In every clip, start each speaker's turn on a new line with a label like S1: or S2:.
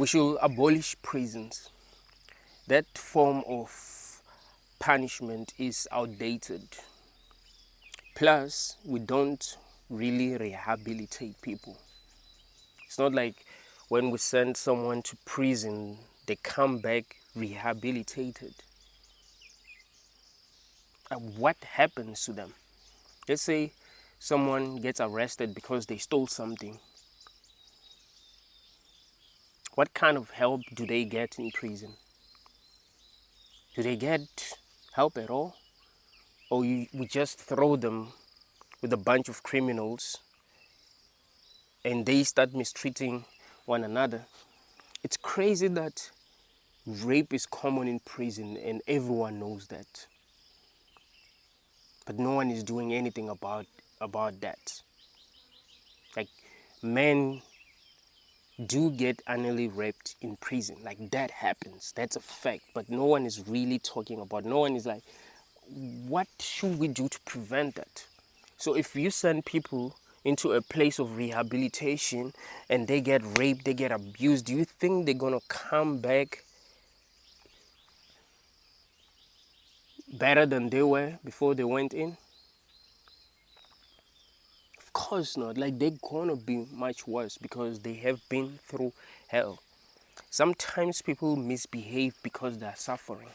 S1: We should abolish prisons. That form of punishment is outdated. Plus, we don't really rehabilitate people. It's not like when we send someone to prison, they come back rehabilitated. What happens to them? Let's say someone gets arrested because they stole something. What kind of help do they get in prison? Do they get help at all? Or we just throw them with a bunch of criminals and they start mistreating one another? It's crazy that rape is common in prison and everyone knows that. But no one is doing anything about that. Like, men do get annually raped in prison. Like, that happens. That's a fact. But no one is really talking about. No one is like, what should we do to prevent that? So if you send people into a place of rehabilitation and they get raped, they get abused, do you think they're gonna come back better than they were before they went in? Of course not. Like, they're gonna be much worse because they have been through hell. Sometimes people misbehave because they are suffering,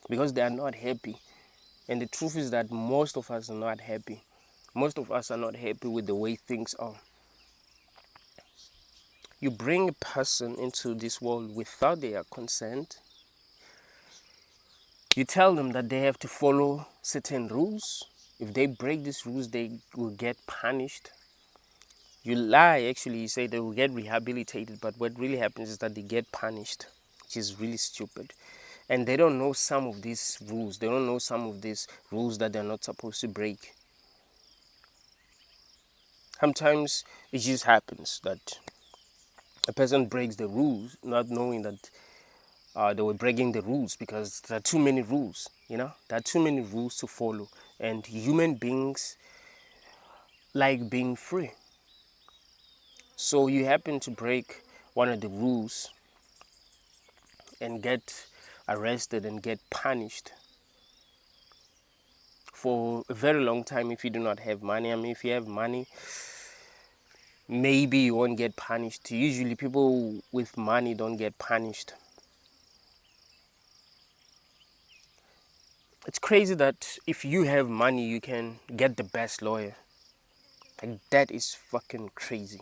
S1: because they are not happy. And the truth is that most of us are not happy. Most of us are not happy with the way things are. You bring a person into this world without their consent. You tell them that they have to follow certain rules. If they break these rules, they will get punished. You lie, actually, you say they will get rehabilitated, but what really happens is that they get punished, which is really stupid. And they don't know some of these rules. They don't know some of these rules that they're not supposed to break. Sometimes it just happens that a person breaks the rules, not knowing that they were breaking the rules, because there are too many rules, there are too many rules to follow. And human beings like being free. So you happen to break one of the rules and get arrested and get punished for a very long time if you do not have money. I mean, if you have money, maybe you won't get punished. Usually people with money don't get punished. It's crazy that if you have money, you can get the best lawyer. Like, that is fucking crazy.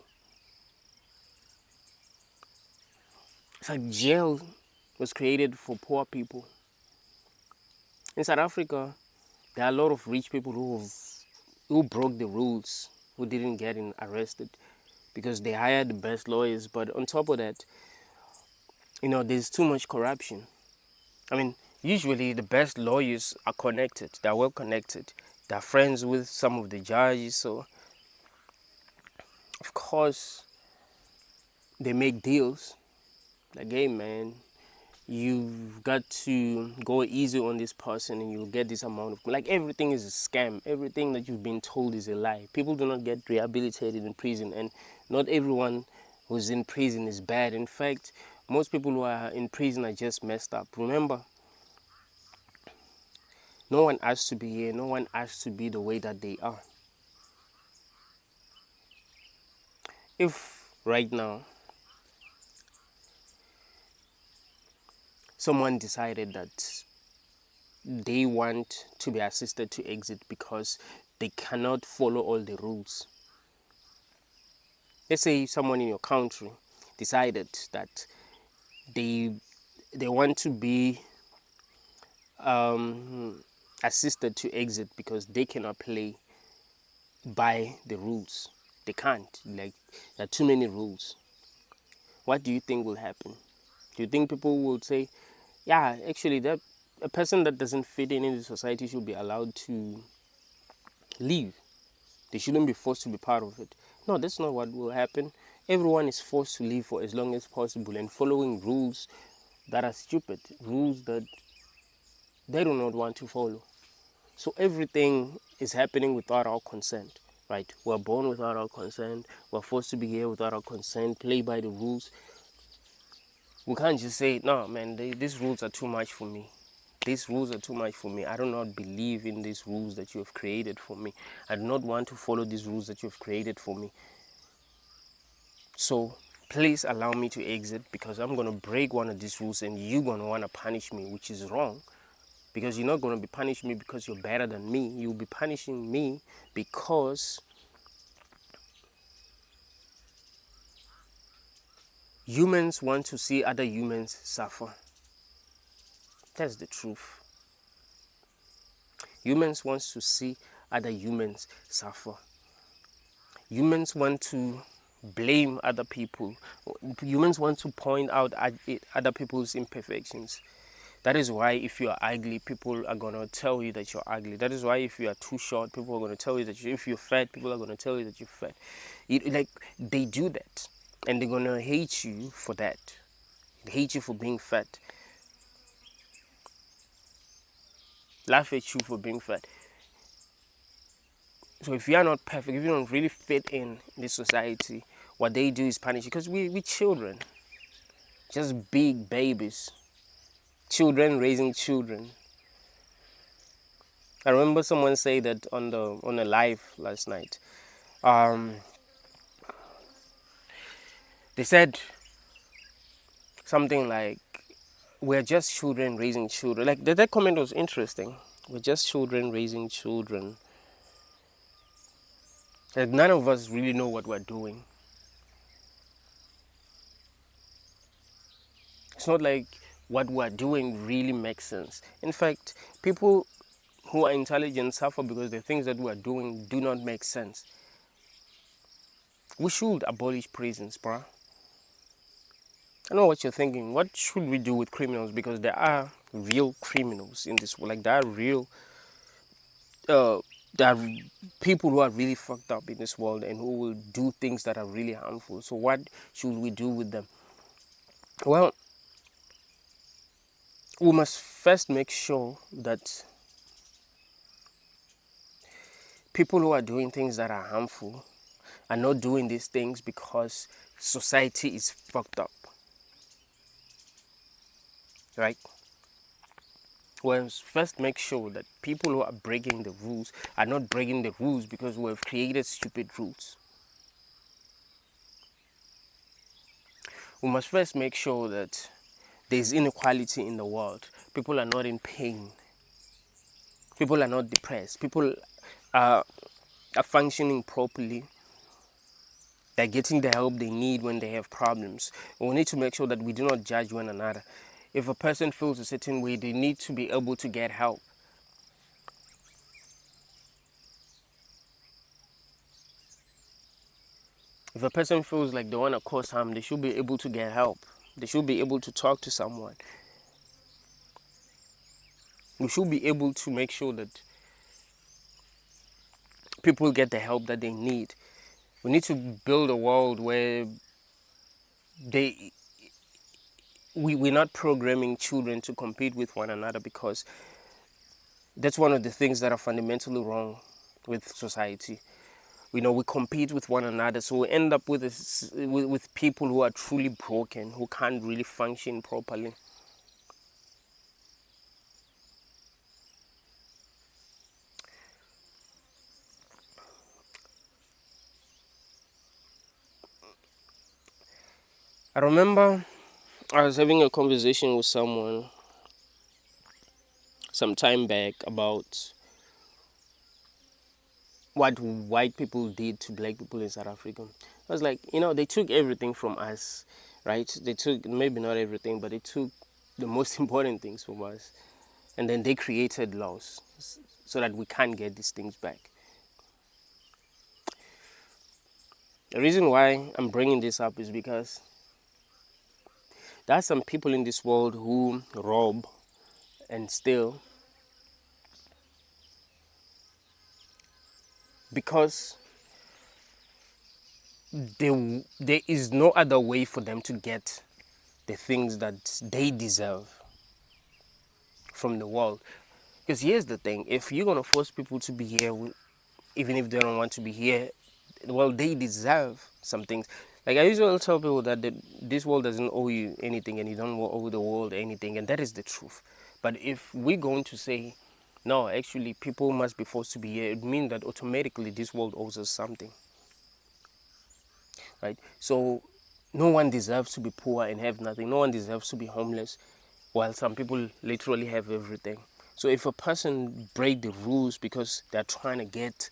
S1: It's like jail was created for poor people. In South Africa, there are a lot of rich people who broke the rules, who didn't get arrested because they hired the best lawyers. But on top of that, there's too much corruption. I mean, usually the best lawyers are connected. They're well connected. They're friends with some of the judges. So, of course, they make deals. Like, hey, man, you've got to go easy on this person and you'll get this amount of... Like, everything is a scam. Everything that you've been told is a lie. People do not get rehabilitated in prison, and not everyone who's in prison is bad. In fact, most people who are in prison are just messed up. Remember, no one asked to be here. No one asked to be the way that they are. If right now someone decided that they want to be assisted to exit because they cannot follow all the rules. Let's say someone in your country decided that they want to be assisted to exit because they cannot play by the rules. They can't. Like, there are too many rules. What do you think will happen? Do you think people will say, yeah, actually, that a person that doesn't fit in the society should be allowed to leave? They shouldn't be forced to be part of it. No, that's not what will happen. Everyone is forced to leave for as long as possible and following rules that are stupid, rules that they do not want to follow. So everything is happening without our consent, right? We're born without our consent. We're forced to be here without our consent, play by the rules. We can't just say, no, man, these rules are too much for me. These rules are too much for me. I do not believe in these rules that you have created for me. I do not want to follow these rules that you have created for me. So please allow me to exit, because I'm going to break one of these rules and you're going to want to punish me, which is wrong. Because you're not going to be punishing me because you're better than me. You'll be punishing me because humans want to see other humans suffer. That's the truth. Humans want to see other humans suffer. Humans want to blame other people. Humans want to point out other people's imperfections. That is why if you are ugly, people are going to tell you that you're ugly. That is why if you are too short, people are going to tell you that if you're fat, people are going to tell you that you're fat. They do that. And they're going to hate you for that. They hate you for being fat. Laugh at you for being fat. So if you are not perfect, if you don't really fit in this society, what they do is punish you. Because we're children. Just big babies. Children raising children. I remember someone say that on a live last night. They said something like, we're just children raising children. Like that comment was interesting. We're just children raising children. Like none of us really know what we're doing. It's not like what we're doing really makes sense. In fact, people who are intelligent suffer because the things that we're doing do not make sense. We should abolish prisons, bruh. I know what you're thinking. What should we do with criminals? Because there are real criminals in this world. Like there are people who are really fucked up in this world and who will do things that are really harmful. So what should we do with them? Well, we must first make sure that people who are doing things that are harmful are not doing these things because society is fucked up. Right? We must first make sure that people who are breaking the rules are not breaking the rules because we have created stupid rules. We must first make sure that there's inequality in the world. People are not in pain. People are not depressed. People are functioning properly. They're getting the help they need when they have problems. We need to make sure that we do not judge one another. If a person feels a certain way, they need to be able to get help. If a person feels like they want to cause harm, they should be able to get help. They should be able to talk to someone. We should be able to make sure that people get the help that they need. We need to build a world where we're not programming children to compete with one another, because that's one of the things that are fundamentally wrong with society. We compete with one another, so we end up with people who are truly broken, who can't really function properly. I remember I was having a conversation with someone some time back about what white people did to black people in South Africa. I was like, they took everything from us, right? They took, maybe not everything, but they took the most important things from us. And then they created laws so that we can't get these things back. The reason why I'm bringing this up is because there are some people in this world who rob and steal because there is no other way for them to get the things that they deserve from the world. Because here's the thing, if you're going to force people to be here, even if they don't want to be here, well, they deserve some things. Like I usually tell people that this world doesn't owe you anything and you don't owe the world anything, and that is the truth. But if we're going to say, no, actually people must be forced to be here, it means that automatically this world owes us something, right? So no one deserves to be poor and have nothing. No one deserves to be homeless, while some people literally have everything. So if a person break the rules because they're trying to get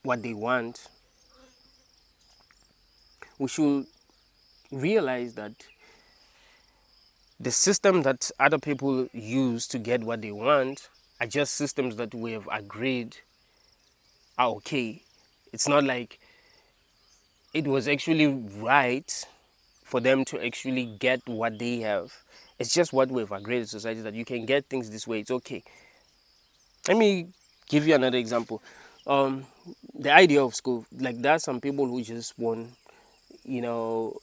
S1: what they want, we should realize that the system that other people use to get what they want are just systems that we have agreed are okay. It's not like it was actually right for them to actually get what they have. It's just what we've agreed in society, that you can get things this way, it's okay. Let me give you another example. The idea of school, like there are some people who just want,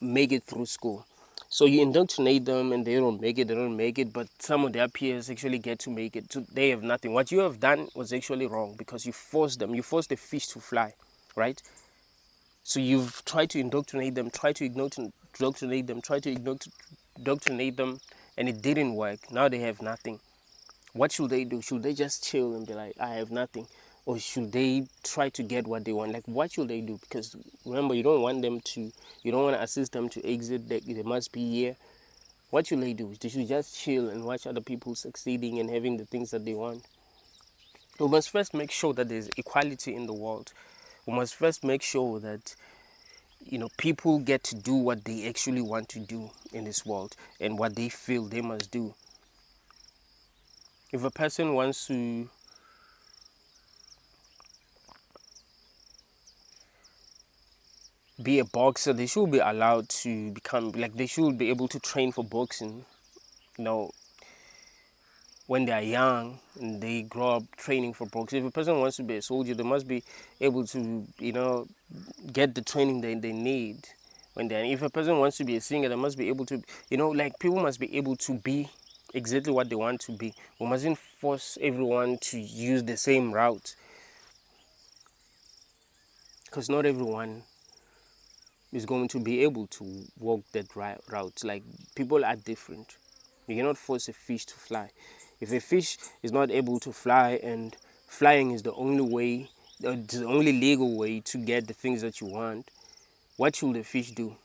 S1: make it through school. So you indoctrinate them and they don't make it, but some of their peers actually get to make it. So they have nothing. What you have done was actually wrong because you forced them. You forced the fish to fly, right? So you've tried to indoctrinate them, indoctrinate them, and it didn't work. Now they have nothing. What should they do? Should they just chill and be like, I have nothing? Or should they try to get what they want? Like, what should they do? Because remember, you don't want to assist them to exit. They must be here. What should they do? They should just chill and watch other people succeeding and having the things that they want. We must first make sure that there's equality in the world. We must first make sure that people get to do what they actually want to do in this world and what they feel they must do. If a person wants to be a boxer, they should be allowed to become, like, they should be able to train for boxing, when they are young and they grow up training for boxing. If a person wants to be a soldier, they must be able to, get the training they need. If a person wants to be a singer, they must be able to, people must be able to be exactly what they want to be. We mustn't force everyone to use the same route, because not everyone is going to be able to walk that route. Like, people are different. You cannot force a fish to fly. If a fish is not able to fly and flying is the only way, the only legal way to get the things that you want, what should the fish do?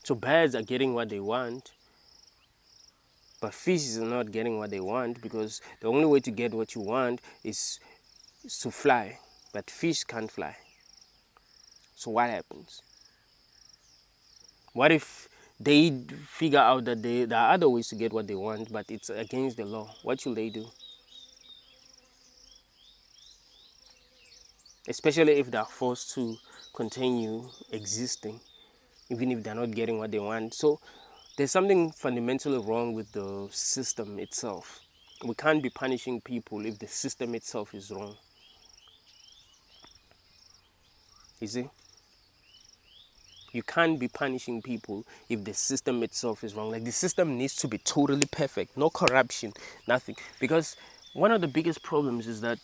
S1: So birds are getting what they want, but fishes are not getting what they want, because the only way to get what you want is to fly, but fish can't fly. So what happens? What if they figure out that there are other ways to get what they want, but it's against the law? What should they do? Especially if they're forced to continue existing, even if they're not getting what they want. So there's something fundamentally wrong with the system itself. We can't be punishing people if the system itself is wrong. You see? You can't be punishing people if the system itself is wrong. Like, the system needs to be totally perfect, no corruption, nothing. Because one of the biggest problems is that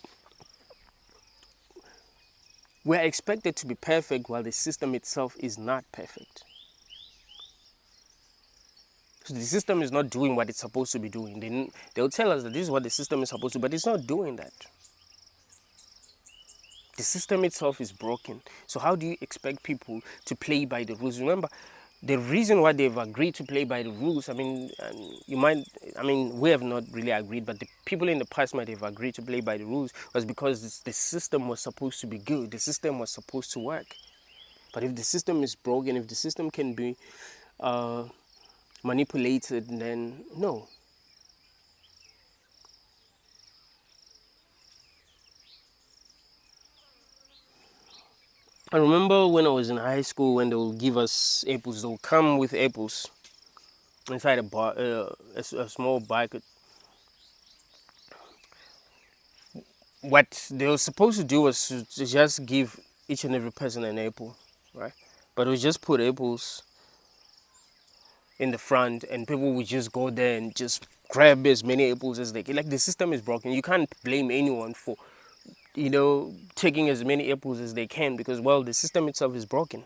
S1: we're expected to be perfect while the system itself is not perfect. So the system is not doing what it's supposed to be doing. They'll tell us that this is what the system is supposed to do, but it's not doing that. The system itself is broken. So how do you expect people to play by the rules? Remember, the reason why they've agreed to play by the rules, we have not really agreed, but the people in the past might have agreed to play by the rules, was because the system was supposed to be good. The system was supposed to work. But if the system is broken, if the system can be manipulated, then no. I remember when I was in high school, when they will give us apples, they will come with apples inside a small bucket. What they were supposed to do was to just give each and every person an apple, right? But we just put apples in the front, and people would just go there and just grab as many apples as they can. Like, the system is broken. You can't blame anyone for taking as many apples as they can because, well, the system itself is broken.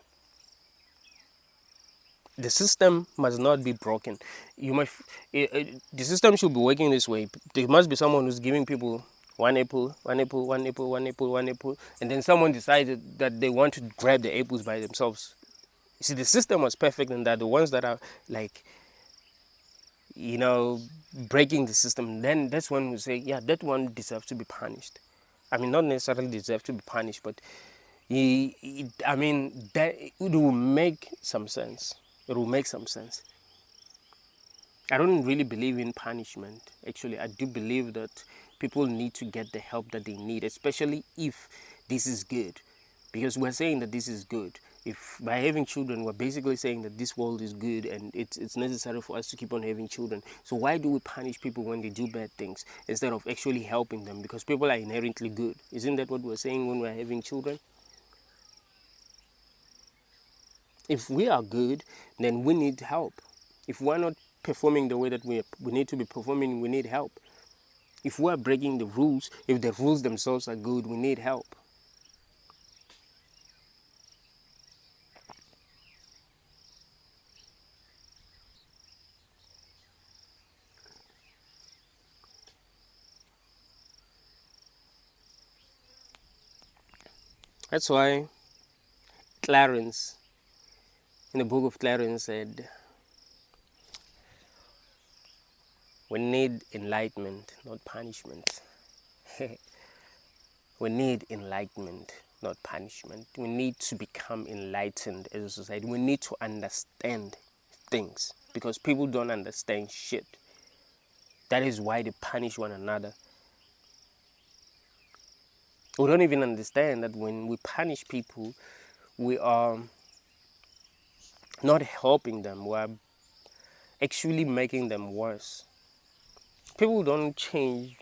S1: The system must not be broken. The system should be working this way. There must be someone who's giving people one apple, one apple, one apple, one apple, one apple, and then someone decided that they want to grab the apples by themselves. You see, the system was perfect, and that the ones that are like, breaking the system, then that's when we say, yeah, that one deserves to be punished. I mean, not necessarily deserve to be punished, but that it will make some sense. It will make some sense. I don't really believe in punishment. Actually, I do believe that people need to get the help that they need, especially if this is good. Because we're saying that this is good. If by having children, we're basically saying that this world is good and it's necessary for us to keep on having children. So why do we punish people when they do bad things instead of actually helping them? Because people are inherently good. Isn't that what we're saying when we're having children? If we are good, then we need help. If we're not performing the way that we need to be performing, we need help. If we are breaking the rules, if the rules themselves are good, we need help. That's why Clarence, in the book of Clarence, said, we need enlightenment, not punishment. We need enlightenment, not punishment. We need to become enlightened as a society. We need to understand things because people don't understand shit. That is why they punish one another. We don't even understand that when we punish people, we are not helping them. We are actually making them worse. People don't change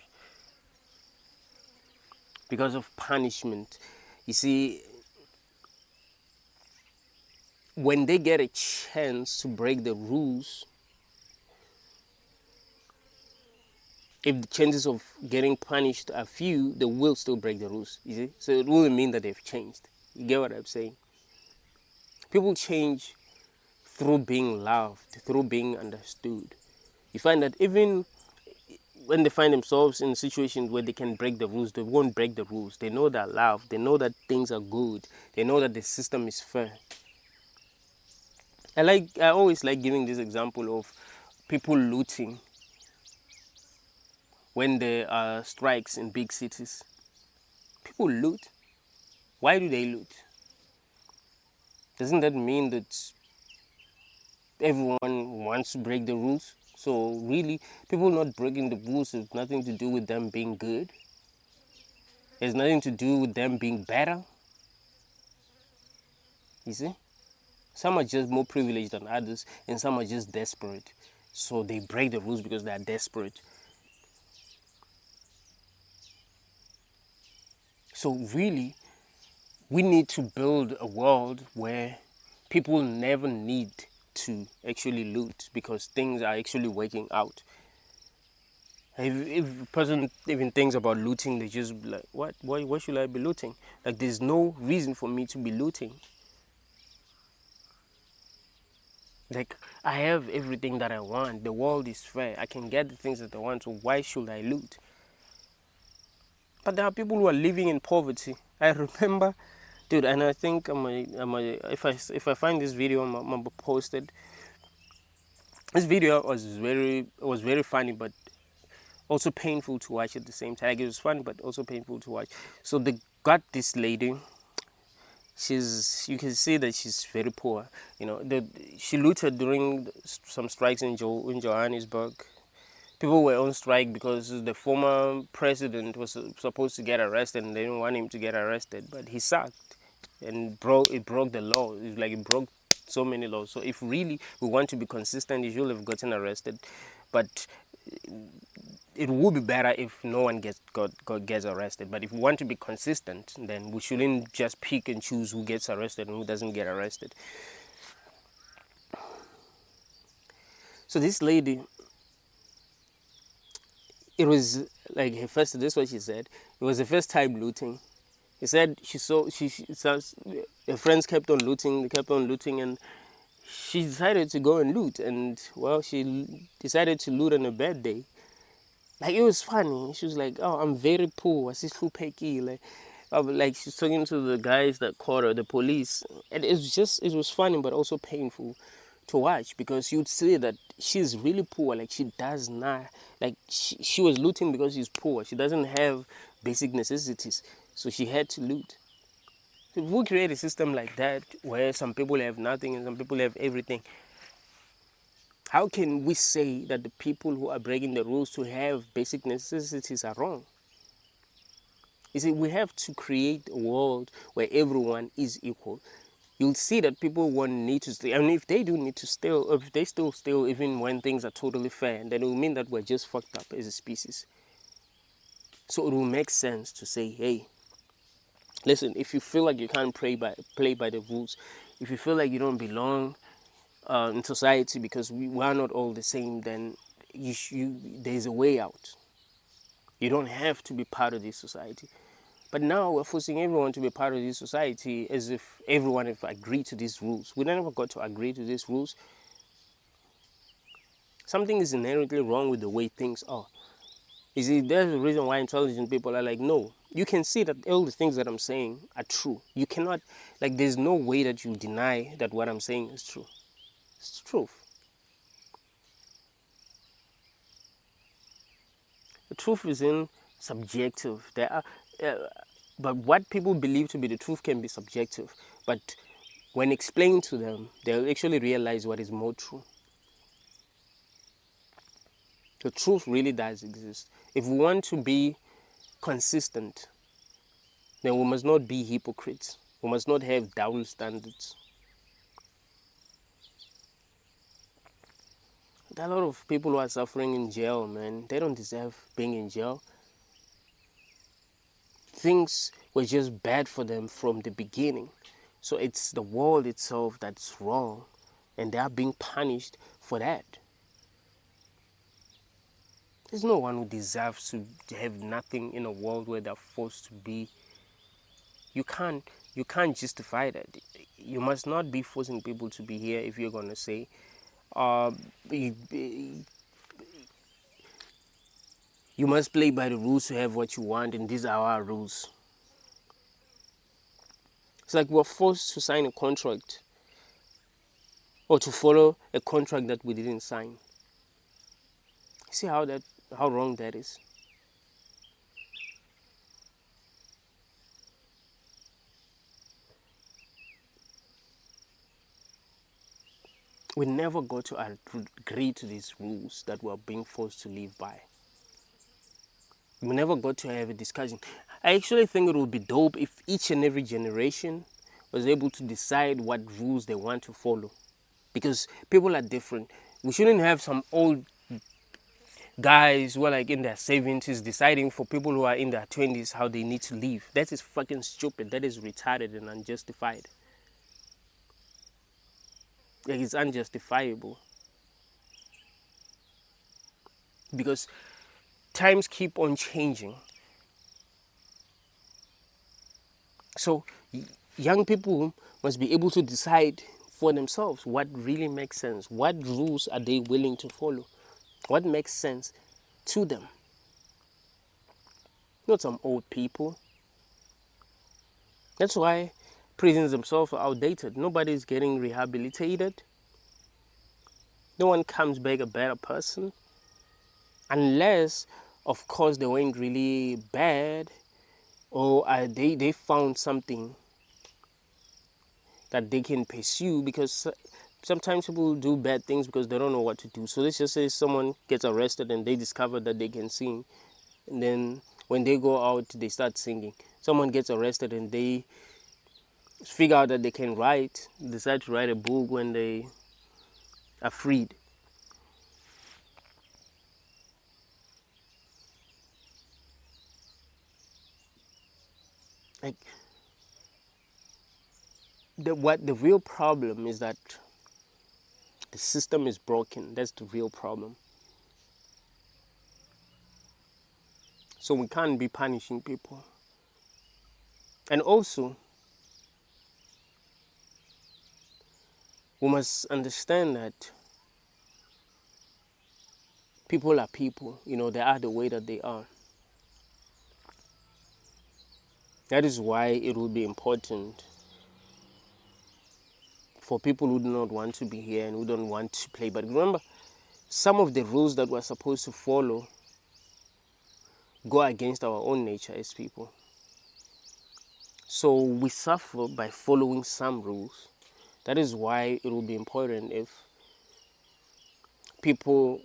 S1: because of punishment. You see, when they get a chance to break the rules, if the chances of getting punished are few, they will still break the rules. You see, so it wouldn't mean that they've changed. You get what I'm saying? People change through being loved, through being understood. You find that even when they find themselves in situations where they can break the rules, they won't break the rules. They know they're loved. They know that things are good. They know that the system is fair. I always like giving this example of people looting when there are strikes in big cities. People loot. Why do they loot? Doesn't that mean that everyone wants to break the rules? So really, people not breaking the rules has nothing to do with them being good. It has nothing to do with them being better. You see? Some are just more privileged than others, and some are just desperate. So they break the rules because they are desperate. So really, we need to build a world where people never need to actually loot because things are actually working out. If a person even thinks about looting, they just like, what? Why should I be looting? Like, there's no reason for me to be looting. Like, I have everything that I want. The world is fair. I can get the things that I want, so why should I loot? But there are people who are living in poverty. I remember, dude, and I think if I find this video, I'm gonna post it. This video was very funny, but also painful to watch at the same time. Like, it was funny, but also painful to watch. So they got this lady. You can see that she's very poor. She looted during some strikes in Johannesburg. People were on strike because the former president was supposed to get arrested, and they didn't want him to get arrested, but he sucked and it broke the law. It's like it broke so many laws. So if really we want to be consistent, he should have gotten arrested, but it would be better if no one gets arrested. But if we want to be consistent, then we shouldn't just pick and choose who gets arrested and who doesn't get arrested. So this lady, it was like her first. This is what she said. It was the first time looting. He said she saw she her friends kept on looting. They kept on looting, and she decided to go and loot. And well, she decided to loot on a bad day. Like it was funny. She was like, "Oh, I'm very poor. I see like she's talking to the guys that caught her, the police, and it was funny, but also painful to watch because you'd see that she's really poor. Like she does not like she was looting because she's poor. She doesn't have basic necessities, so she had to loot. If we create a system like that where some people have nothing and some people have everything, how can we say that the people who are breaking the rules to have basic necessities are wrong? You see, we have to create a world where everyone is equal. You'll see that people won't need to steal. And if they do need to steal, or if they still steal even when things are totally fair, then it will mean that we're just fucked up as a species. So it will make sense to say, hey, listen, if you feel like you can't play by the rules, if you feel like you don't belong in society because we are not all the same, then there's a way out. You don't have to be part of this society. But now we're forcing everyone to be part of this society as if everyone have agreed to these rules. We never got to agree to these rules. Something is inherently wrong with the way things are. You see, there's a reason why intelligent people are like, no, you can see that all the things that I'm saying are true. You cannot, like, there's no way that you deny that what I'm saying is true. It's truth. The truth is in subjective. But what people believe to be the truth can be subjective. But when explained to them, they'll actually realize what is more true. The truth really does exist. If we want to be consistent, then we must not be hypocrites. We must not have double standards. There are a lot of people who are suffering in jail, man. They don't deserve being in jail. Things were just bad for them from the beginning. So it's the world itself that's wrong, and they are being punished for that. There's no one who deserves to have nothing in a world where they're forced to be. You can't justify that. You must not be forcing people to be here if you're gonna say, you must play by the rules to have what you want, and these are our rules. It's like we're forced to sign a contract or to follow a contract that we didn't sign. See how wrong that is? We never got to agree to these rules that we're being forced to live by. We never got to have a discussion. I actually think it would be dope if each and every generation was able to decide what rules they want to follow. Because people are different. We shouldn't have some old guys who are like in their 70s deciding for people who are in their 20s how they need to live. That is fucking stupid. That is retarded and unjustified. Like, it's unjustifiable. Because times keep on changing. So young people must be able to decide for themselves what really makes sense. What rules are they willing to follow? What makes sense to them? Not some old people. That's why prisons themselves are outdated. Nobody's getting rehabilitated. No one comes back a better person. Unless, of course, they weren't really bad, or they found something that they can pursue, because sometimes people do bad things because they don't know what to do. So let's just say someone gets arrested and they discover that they can sing, and then when they go out they start singing. Someone gets arrested and they figure out that they can write, decide to write a book when they are freed. Like, what the real problem is that the system is broken. That's the real problem. So we can't be punishing people. And also, we must understand that people are people. They are the way that they are. That is why it will be important for people who do not want to be here and who don't want to play. But remember, some of the rules that we're supposed to follow go against our own nature as people. So we suffer by following some rules. That is why it will be important if people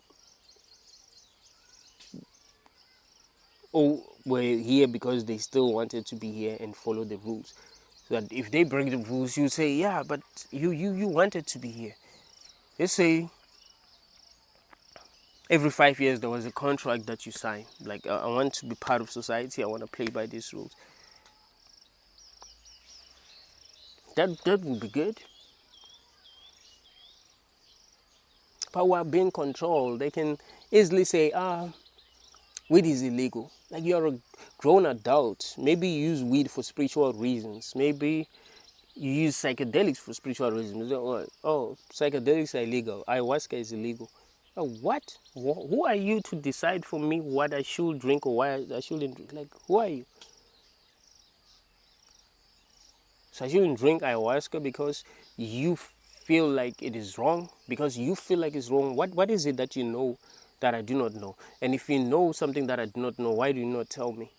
S1: were here because they still wanted to be here and follow the rules. So that if they break the rules, you say, yeah, but you wanted to be here. Let's say every 5 years there was a contract that you sign. Like, I want to be part of society. I want to play by these rules. That would be good. But we're being controlled. They can easily say, weed is illegal. Like, you're a grown adult. Maybe you use weed for spiritual reasons. Maybe you use psychedelics for spiritual reasons. Oh, psychedelics are illegal. Ayahuasca is illegal. What? Who are you to decide for me what I should drink or why I shouldn't drink? Like, who are you? So I shouldn't drink ayahuasca because you feel like it is wrong? Because you feel like it's wrong? What is it that you know that I do not know? And if you know something that I do not know, why do you not tell me?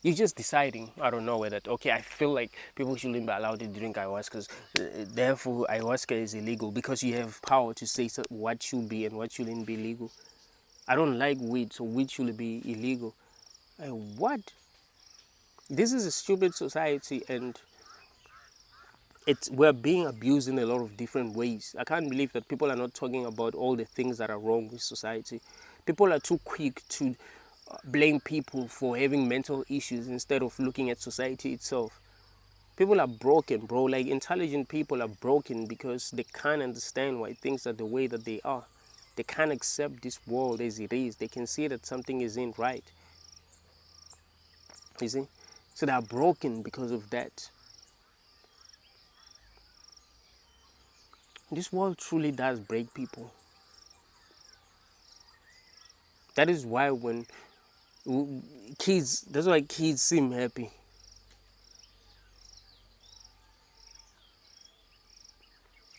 S1: You're just deciding out of nowhere that, okay, I feel like people shouldn't be allowed to drink ayahuasca. Therefore, ayahuasca is illegal because you have power to say what should be and what shouldn't be legal. I don't like weed, so weed should be illegal. Like, what? This is a stupid society, and we're being abused in a lot of different ways. I can't believe that people are not talking about all the things that are wrong with society. People are too quick to blame people for having mental issues instead of looking at society itself. People are broken, bro. Like, intelligent people are broken because they can't understand why things are the way that they are. They can't accept this world as it is. They can see that something isn't right. You see? So they are broken because of that. This world truly does break people. That is why when that's why kids seem happy.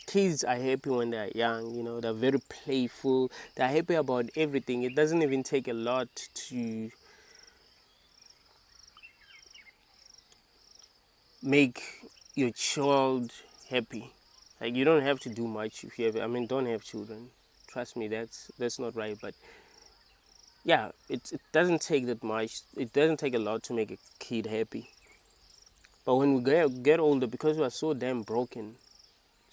S1: Kids are happy when they're young, they're very playful, they're happy about everything. It doesn't even take a lot to make your child happy. Like, you don't have to do much if you have, don't have children. Trust me, that's not right. But yeah, it doesn't take that much. It doesn't take a lot to make a kid happy. But when we get older, because we are so damn broken,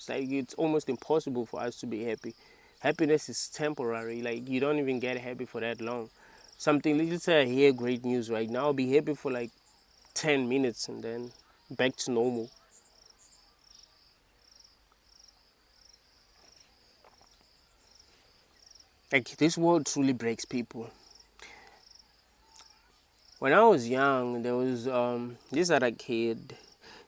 S1: it's almost impossible for us to be happy. Happiness is temporary. Like, you don't even get happy for that long. Let's say I hear great news right now, I'll be happy for like 10 minutes and then back to normal. Like, this world truly breaks people. When I was young, there was this other kid.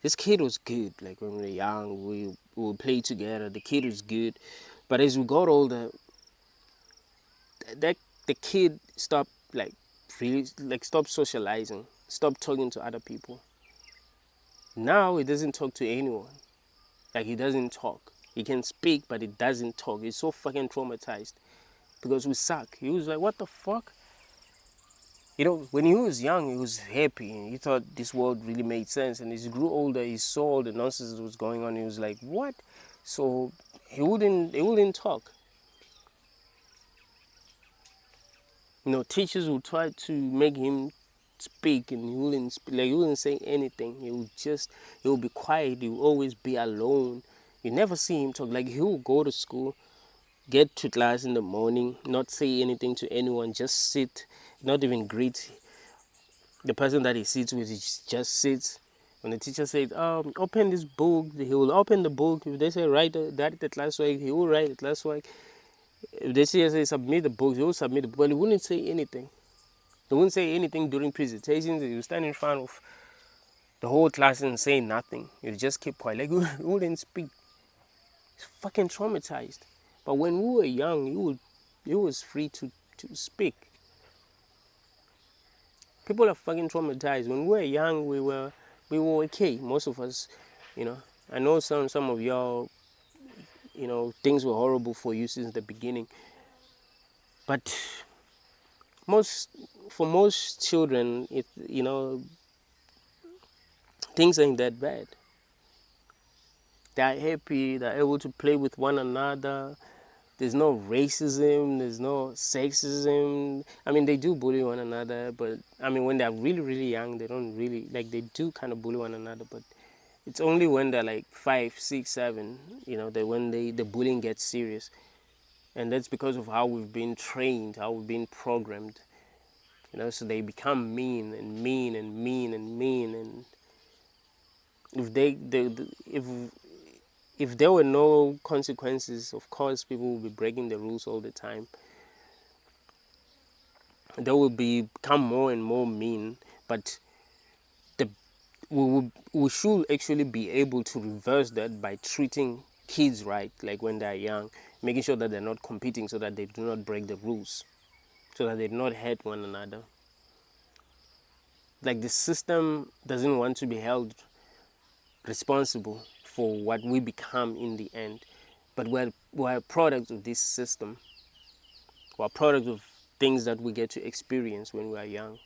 S1: This kid was good. Like, when we were young, we would play together. The kid was good. But as we got older, the kid stopped, stopped socializing, stopped talking to other people. Now he doesn't talk to anyone. Like, he doesn't talk. He can speak, but he doesn't talk. He's so fucking traumatized because we suck. He was like, what the fuck? When he was young, he was happy and he thought this world really made sense. And as he grew older, he saw all the nonsense that was going on. He was like, what? So he wouldn't talk. Teachers would try to make him speak, and he wouldn't speak. Like, he wouldn't say anything. He would be quiet. He would always be alone. You never see him talk. Like, he would go to school, get to class in the morning, not say anything to anyone, just sit, not even greet the person that he sits with. He just sits. When the teacher says, open this book, he will open the book. If they say write that the classwork, he will write the classwork. If they say submit the books, they will submit the book, but they wouldn't say anything. They wouldn't say anything during presentations. You stand in front of the whole class and say nothing. You just keep quiet. Like, you wouldn't speak. It's fucking traumatized. But when we were young, you was free to speak. People are fucking traumatized. When we were young, we were okay. Most of us, you know. I know some of y'all, you know, things were horrible for you since the beginning. But for most children, you know, things ain't that bad. They're happy. They're able to play with one another. There's no racism. There's no sexism. I mean, they do bully one another, but I mean, when they're really, really young, they don't really like. They do kind of bully one another, but it's only when they're like 5, 6, 7, you know, that when the bullying gets serious, and that's because of how we've been trained, how we've been programmed, you know. So they become mean and mean and mean and mean, and if there were no consequences, of course, people will be breaking the rules all the time. They will become more and more mean, but we should actually be able to reverse that by treating kids right, like when they're young, making sure that they're not competing so that they do not break the rules, so that they do not hurt one another. Like, the system doesn't want to be held responsible for what we become in the end, but we're a product of this system. We're a product of things that we get to experience when we are young.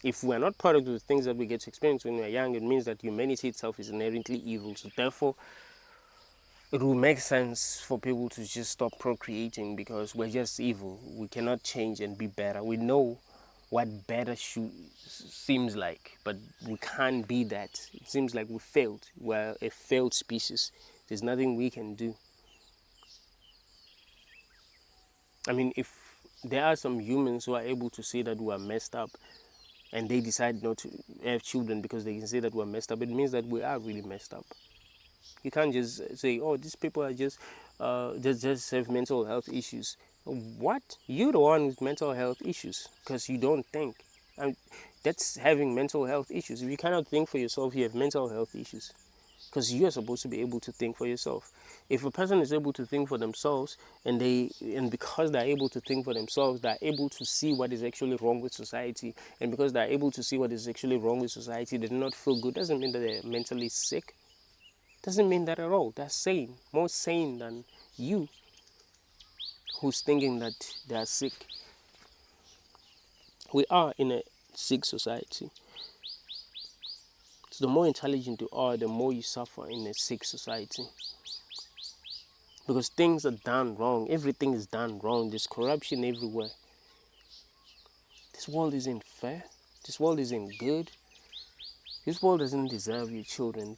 S1: If we're not product of the things that we get to experience when we're young, it means that humanity itself is inherently evil. So therefore, it will make sense for people to just stop procreating, because we're just evil. We cannot change and be better. We know what better seems like, but we can't be that. It seems like we failed. We're a failed species. There's nothing we can do. I mean, if there are some humans who are able to see that we are messed up, and they decide not to have children because they can say that we're messed up, it means that we are really messed up. You can't just say, oh, these people are just have mental health issues. What? You're the one with mental health issues because you don't think. And that's having mental health issues. If you cannot think for yourself, you have mental health issues, because you're supposed to be able to think for yourself. If a person is able to think for themselves, and because they're able to think for themselves, they're able to see what is actually wrong with society, and because they're able to see what is actually wrong with society, they do not feel good. Doesn't mean that they're mentally sick. Doesn't mean that at all. They're sane, more sane than you, who's thinking that they are sick. We are in a sick society. So the more intelligent you are, the more you suffer in a sick society. Because things are done wrong. Everything is done wrong. There's corruption everywhere. This world isn't fair. This world isn't good. This world doesn't deserve your children.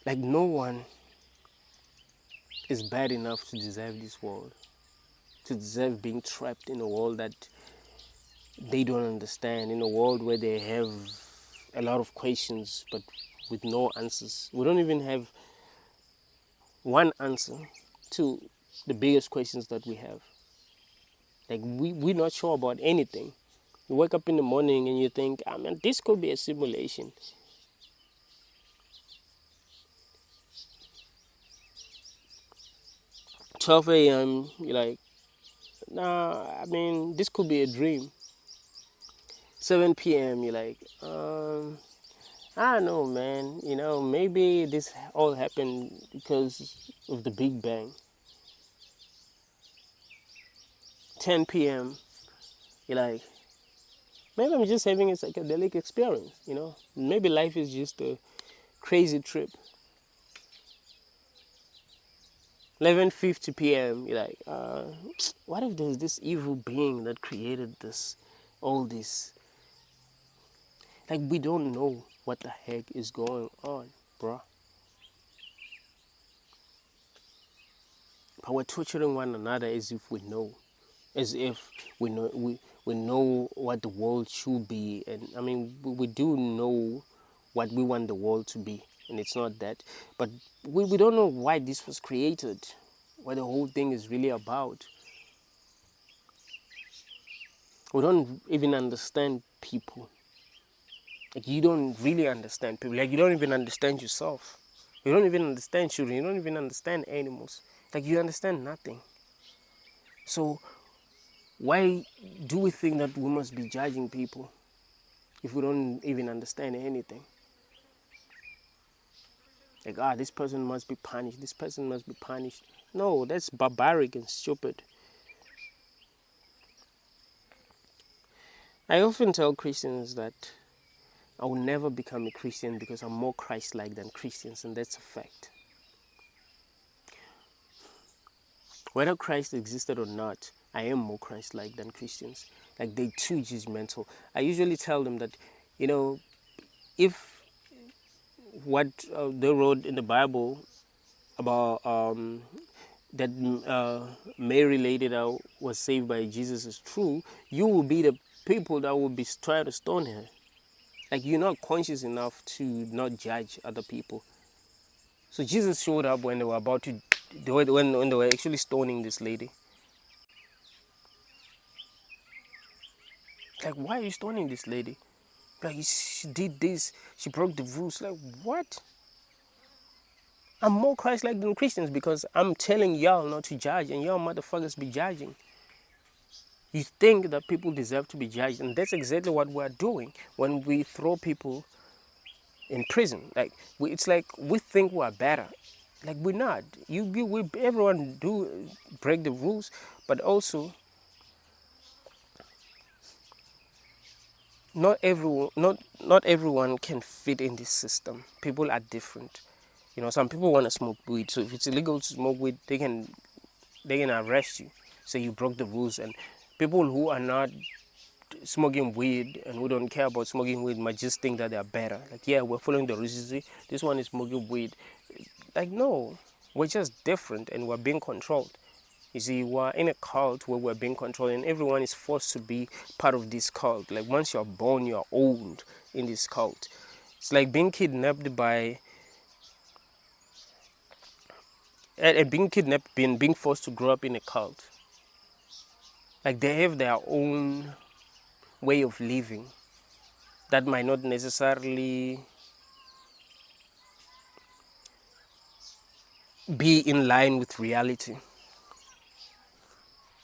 S1: No one is bad enough to deserve this world. To deserve being trapped in a world that they don't understand. In a world where they have a lot of questions but with no answers. We don't even have one answer to the biggest questions that we have. Like, we're not sure about anything. You wake up in the morning and you think, man, this could be a simulation. "12 a.m., you're like, nah, I mean, this could be a dream. 7 p.m., you're like, I don't know, man. You know, maybe this all happened because of the Big Bang. 10 p.m., you're like, maybe I'm just having a psychedelic experience, you know? Maybe life is just a crazy trip. 11:50 p.m., you're like, what if there's this evil being that created all this? Like, we don't know what the heck is going on, bruh. But we're torturing one another as if we know. As if we know what the world should be. And I mean, we do know what we want the world to be. and it's not that. But we don't know why this was created, what the whole thing is really about. We don't even understand people. Like, you don't really understand people. Like, you don't even understand yourself. You don't even understand children. You don't even understand animals. Like, you understand nothing. So why do we think that we must be judging people if we don't even understand anything? Like, this person must be punished. This person must be punished. No, that's barbaric and stupid. I often tell Christians that I will never become a Christian because I'm more Christ-like than Christians, and that's a fact. Whether Christ existed or not, I am more Christ-like than Christians. Like, they're too judgmental. I usually tell them that, if what they wrote in the Bible about that Mary lady that was saved by Jesus is true, you will be the people that will be trying to stone her. Like, you're not conscious enough to not judge other people. So Jesus showed up when they were about to, when they were actually stoning this lady. Like, why are you stoning this lady? Like, she did this, she broke the rules. Like, what? I'm more Christ-like than Christians because I'm telling y'all not to judge, and y'all motherfuckers be judging. You think that people deserve to be judged, and that's exactly what we're doing when we throw people in prison. Like, it's like we think we're better. Like, we're not. Everyone do break the rules, but also not everyone can fit in this system. People are different. Some people want to smoke weed, so if it's illegal to smoke weed, they can arrest you. So you broke the rules, and people who are not smoking weed and who don't care about smoking weed might just think that they're better. Like, yeah, we're following the rules. This one is smoking weed. Like, no, we're just different and we're being controlled. You see, we're in a cult where we're being controlled, and everyone is forced to be part of this cult. Like, once you're born, you're old in this cult. It's like being kidnapped by, and being forced to grow up in a cult. Like, they have their own way of living that might not necessarily be in line with reality.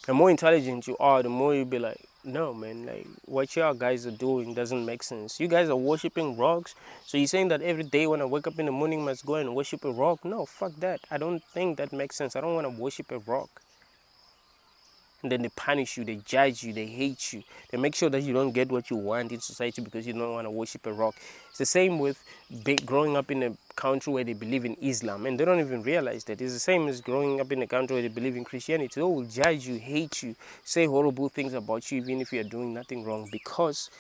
S1: The more intelligent you are, the more you'll be like, no, man, like, what y'all guys are doing doesn't make sense. You guys are worshiping rocks, so you're saying that every day when I wake up in the morning I must go and worship a rock? No, fuck that. I don't think that makes sense. I don't want to worship a rock. And then they punish you, they judge you, they hate you. They make sure that you don't get what you want in society because you don't want to worship a rock. It's the same with growing up in a country where they believe in Islam, and they don't even realize that. It's the same as growing up in a country where they believe in Christianity. They will judge you, hate you, say horrible things about you even if you're doing nothing wrong because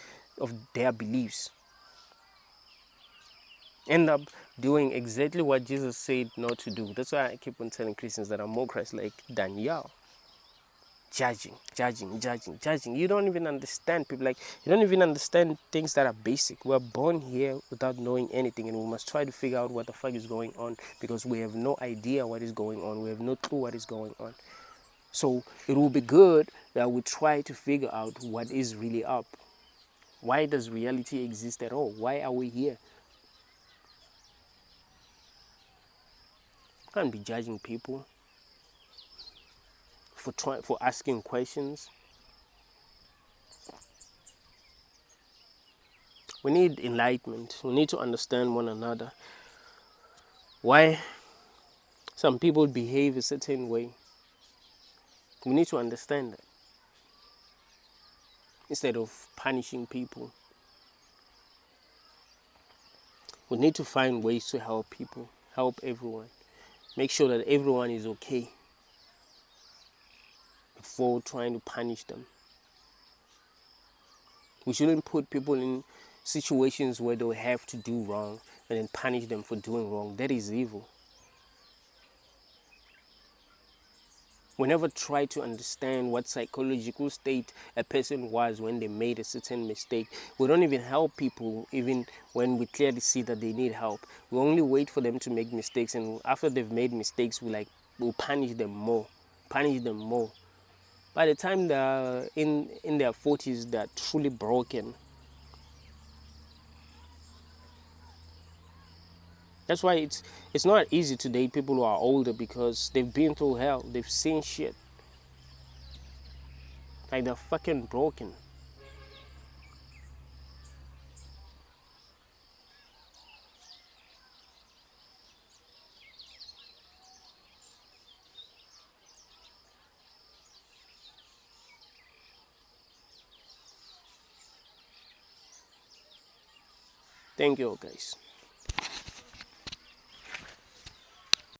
S1: of their beliefs. End up doing exactly what Jesus said not to do. That's why I keep on telling Christians that I'm more Christ-like than y'all. Judging. You don't even understand people. Like, you don't even understand things that are basic. We're born here without knowing anything, and we must try to figure out what the fuck is going on because we have no idea what is going on. We have no clue what is going on. So it will be good that we try to figure out what is really up. Why does reality exist at all? Why are we here? Can't be judging people for asking questions. We need enlightenment. We need to understand one another. Why some people behave a certain way. We need to understand that instead of punishing people. We need to find ways to help people, help everyone. Make sure that everyone is okay before trying to punish them. We shouldn't put people in situations where they'll have to do wrong and then punish them for doing wrong. That is evil. We never try to understand what psychological state a person was when they made a certain mistake. We don't even help people even when we clearly see that they need help. We only wait for them to make mistakes, and after they've made mistakes, we'll punish them more. Punish them more. By the time they're in their 40s, they're truly broken. That's why it's not easy to date people who are older, because they've been through hell. They've seen shit. Like, they're fucking broken. Thank you, guys.